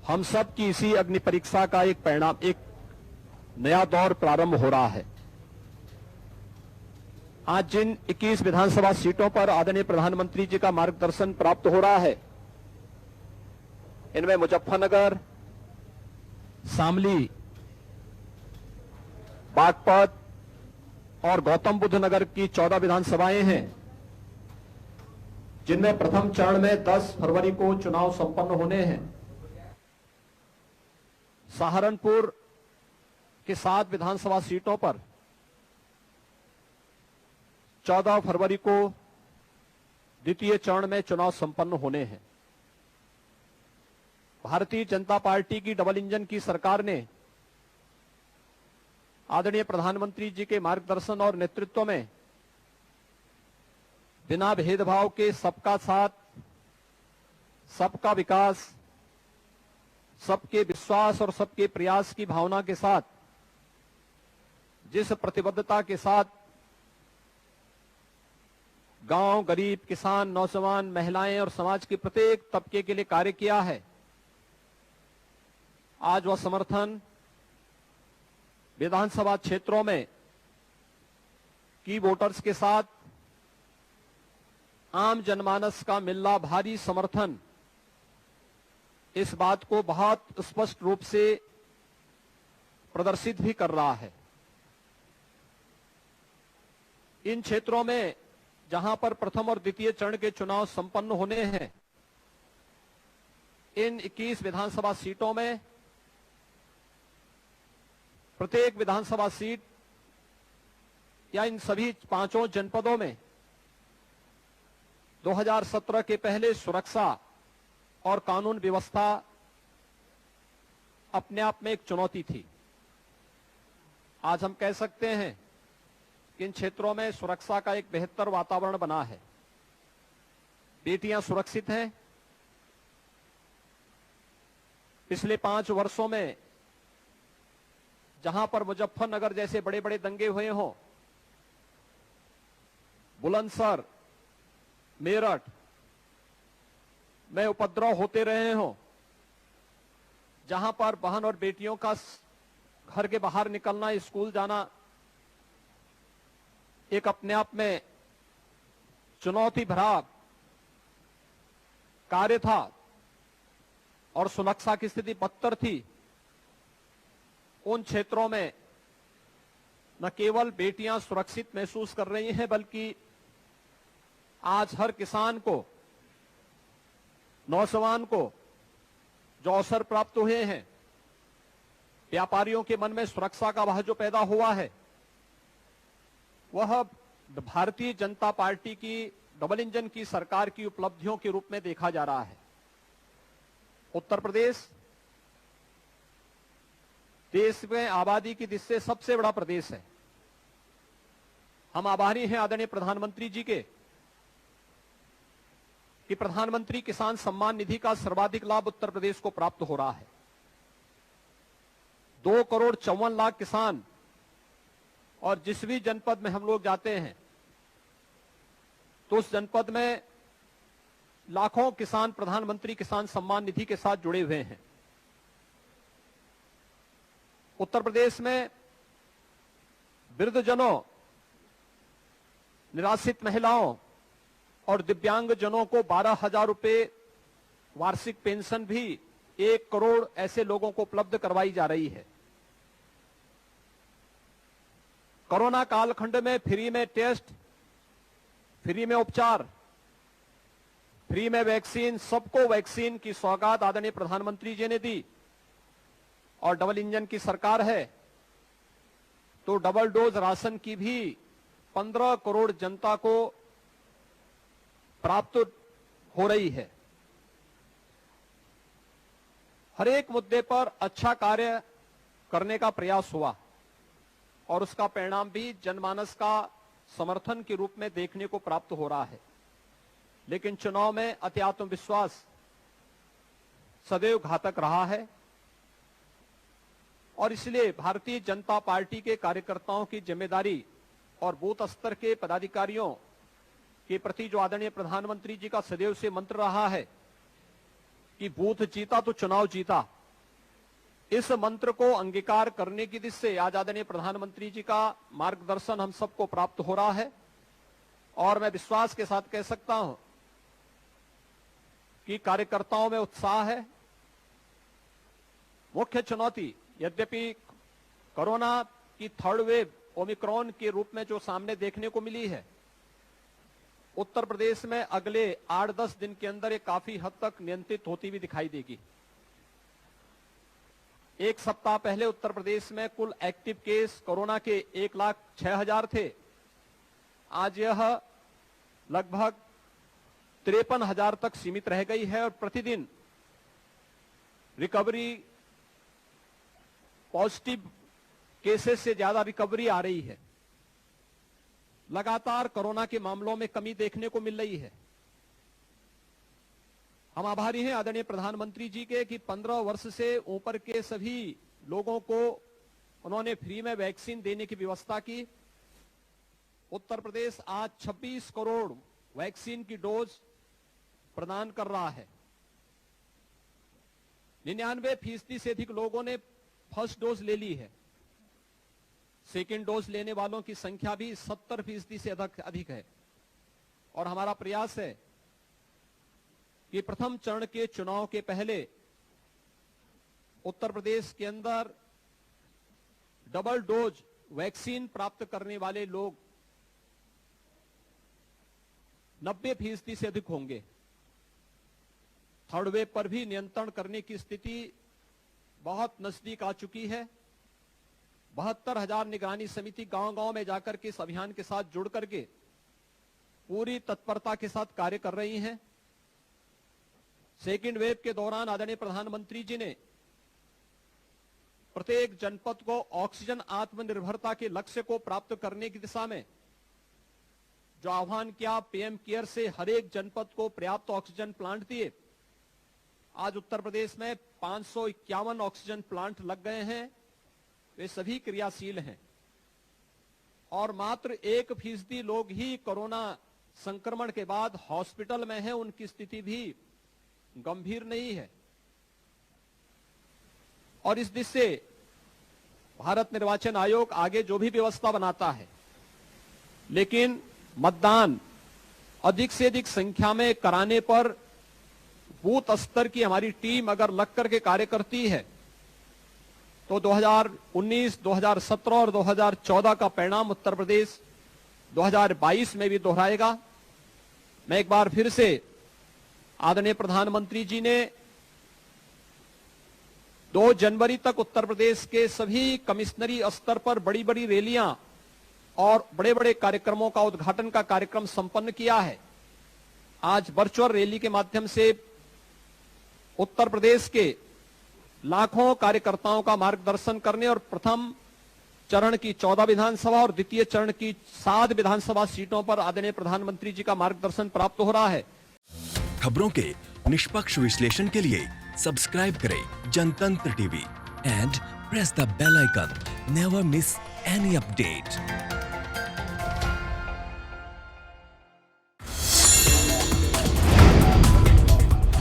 हम सब की इसी अग्नि परीक्षा का एक परिणाम, एक नया दौर प्रारंभ हो रहा है। आज जिन 21 विधानसभा सीटों पर आदरणीय प्रधानमंत्री जी का मार्गदर्शन प्राप्त हो रहा है, इनमें मुजफ्फरनगर, शामली, बागपत और गौतम बुद्ध नगर की 14 विधानसभाएं हैं, जिनमें प्रथम चरण में 10 फरवरी को चुनाव संपन्न होने हैं। सहारनपुर के 7 विधानसभा सीटों पर 14 फरवरी को द्वितीय चरण में चुनाव संपन्न होने हैं। भारतीय जनता पार्टी की डबल इंजन की सरकार ने आदरणीय प्रधानमंत्री जी के मार्गदर्शन और नेतृत्व में बिना भेदभाव के सबका साथ, सबका विकास, सबके विश्वास और सबके प्रयास की भावना के साथ, जिस प्रतिबद्धता के साथ गांव, गरीब, किसान, नौजवान, महिलाएं और समाज के प्रत्येक तबके के लिए कार्य किया है, आज वह समर्थन विधानसभा क्षेत्रों में की वोटर्स के साथ आम जनमानस का मिलना भारी समर्थन इस बात को बहुत स्पष्ट रूप से प्रदर्शित भी कर रहा है। इन क्षेत्रों में जहां पर प्रथम और द्वितीय चरण के चुनाव संपन्न होने हैं, इन 21 विधानसभा सीटों में प्रत्येक विधानसभा सीट या इन सभी 5 जनपदों में 2017 के पहले सुरक्षा और कानून व्यवस्था अपने आप में एक चुनौती थी। आज हम कह सकते हैं कि इन क्षेत्रों में सुरक्षा का एक बेहतर वातावरण बना है। बेटियां सुरक्षित हैं। पिछले 5 वर्षों में जहां पर मुजफ्फरनगर जैसे बड़े बड़े दंगे हुए हों, बुलंदशहर, मेरठ में उपद्रव होते रहे हों, जहां पर बहन और बेटियों का घर के बाहर निकलना, स्कूल जाना एक अपने आप में चुनौती भरा कार्य था और सुरक्षा की स्थिति बदतर थी, उन क्षेत्रों में न केवल बेटियां सुरक्षित महसूस कर रही हैं, बल्कि आज हर किसान को, नौजवान को जो अवसर प्राप्त हुए हैं, व्यापारियों के मन में सुरक्षा का भाव जो पैदा हुआ है, वह भारतीय जनता पार्टी की डबल इंजन की सरकार की उपलब्धियों के रूप में देखा जा रहा है। उत्तर प्रदेश देश में आबादी की दृष्टि से सबसे बड़ा प्रदेश है। हम आभारी हैं आदरणीय प्रधानमंत्री जी के कि प्रधानमंत्री किसान सम्मान निधि का सर्वाधिक लाभ उत्तर प्रदेश को प्राप्त हो रहा है। 2,54,00,000 किसान, और जिस भी जनपद में हम लोग जाते हैं तो उस जनपद में लाखों किसान प्रधानमंत्री किसान सम्मान निधि के साथ जुड़े हुए हैं। उत्तर प्रदेश में वृद्धजनों, निराश्रित महिलाओं और दिव्यांग जनों को 12,000 रुपए वार्षिक पेंशन भी 1 करोड़ ऐसे लोगों को उपलब्ध करवाई जा रही है। कोरोना कालखंड में फ्री में टेस्ट, फ्री में उपचार, फ्री में वैक्सीन, सबको वैक्सीन की सौगात आदरणीय प्रधानमंत्री जी ने दी और डबल इंजन की सरकार है तो डबल डोज राशन की भी 15 करोड़ जनता को प्राप्त हो रही है। हर एक मुद्दे पर अच्छा कार्य करने का प्रयास हुआ और उसका परिणाम भी जनमानस का समर्थन के रूप में देखने को प्राप्त हो रहा है। लेकिन चुनाव में अति आत्मविश्वास सदैव घातक रहा है और इसलिए भारतीय जनता पार्टी के कार्यकर्ताओं की जिम्मेदारी और बूथ स्तर के पदाधिकारियों के प्रति जो आदरणीय प्रधानमंत्री जी का सदैव से मंत्र रहा है कि बूथ जीता तो चुनाव जीता, इस मंत्र को अंगीकार करने की दिशा से आज आदरणीय प्रधानमंत्री जी का मार्गदर्शन हम सबको प्राप्त हो रहा है और मैं विश्वास के साथ कह सकता हूं कि कार्यकर्ताओं में उत्साह है। मुख्य चुनौती यद्यपि कोरोना की थर्ड वेव ओमिक्रॉन के रूप में जो सामने देखने को मिली है, उत्तर प्रदेश में अगले 8-10 दिन के अंदर ये काफी हद तक नियंत्रित होती हुई दिखाई देगी। एक सप्ताह पहले उत्तर प्रदेश में कुल एक्टिव केस कोरोना के 1,06,000 थे। आज यह लगभग 53,000 तक सीमित रह गई है और प्रतिदिन रिकवरी पॉजिटिव केसेस से ज्यादा रिकवरी आ रही है। लगातार कोरोना के मामलों में कमी देखने को मिल रही है। हम आभारी हैं आदरणीय प्रधानमंत्री जी के कि 15 वर्ष से ऊपर के सभी लोगों को उन्होंने फ्री में वैक्सीन देने की व्यवस्था की। उत्तर प्रदेश आज 26 करोड़ वैक्सीन की डोज प्रदान कर रहा है। 99% से अधिक लोगों ने फर्स्ट डोज ले ली है। सेकेंड डोज लेने वालों की संख्या भी 70% से अधिक है और हमारा प्रयास है कि प्रथम चरण के चुनाव के पहले उत्तर प्रदेश के अंदर डबल डोज वैक्सीन प्राप्त करने वाले लोग 90% से अधिक होंगे। थर्ड वेव पर भी नियंत्रण करने की स्थिति बहुत नजदीक आ चुकी है। 72,000 निगरानी समिति गांव-गांव में जाकर के इस अभियान के साथ जुड़ करके पूरी तत्परता के साथ कार्य कर रही हैं। सेकेंड वेव के दौरान आदरणीय प्रधानमंत्री जी ने प्रत्येक जनपद को ऑक्सीजन आत्मनिर्भरता के लक्ष्य को प्राप्त करने की दिशा में जो आह्वान किया, पीएम केयर से हर एक जनपद को पर्याप्त ऑक्सीजन प्लांट दिए। आज उत्तर प्रदेश में 551 ऑक्सीजन प्लांट लग गए हैं। वे सभी क्रियाशील हैं और मात्र 1% लोग ही कोरोना संक्रमण के बाद हॉस्पिटल में हैं। उनकी स्थिति भी गंभीर नहीं है और इस दिशा से भारत निर्वाचन आयोग आगे जो भी व्यवस्था बनाता है, लेकिन मतदान अधिक से अधिक संख्या में कराने पर बूथ स्तर की हमारी टीम अगर लग करके कार्य करती है तो 2019, 2017 और 2014 का परिणाम उत्तर प्रदेश 2022 में भी दोहराएगा। मैं एक बार फिर से आदरणीय प्रधानमंत्री जी ने 2 जनवरी तक उत्तर प्रदेश के सभी कमिश्नरी स्तर पर बड़ी बड़ी रैलियां और बड़े बड़े कार्यक्रमों का उद्घाटन का कार्यक्रम संपन्न किया है। आज वर्चुअल रैली के माध्यम से उत्तर प्रदेश के लाखों कार्यकर्ताओं का मार्गदर्शन करने और प्रथम चरण की 14 विधानसभा और द्वितीय चरण की 7 विधानसभा सीटों पर आदरणीय प्रधानमंत्री जी का मार्गदर्शन प्राप्त हो रहा है। खबरों के निष्पक्ष विश्लेषण के लिए सब्सक्राइब करें Janatantra TV and press the bell icon. Never miss any update.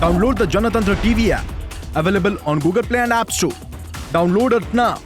Download the Janatantra TV app, available on Google Play and App Store. Download it now.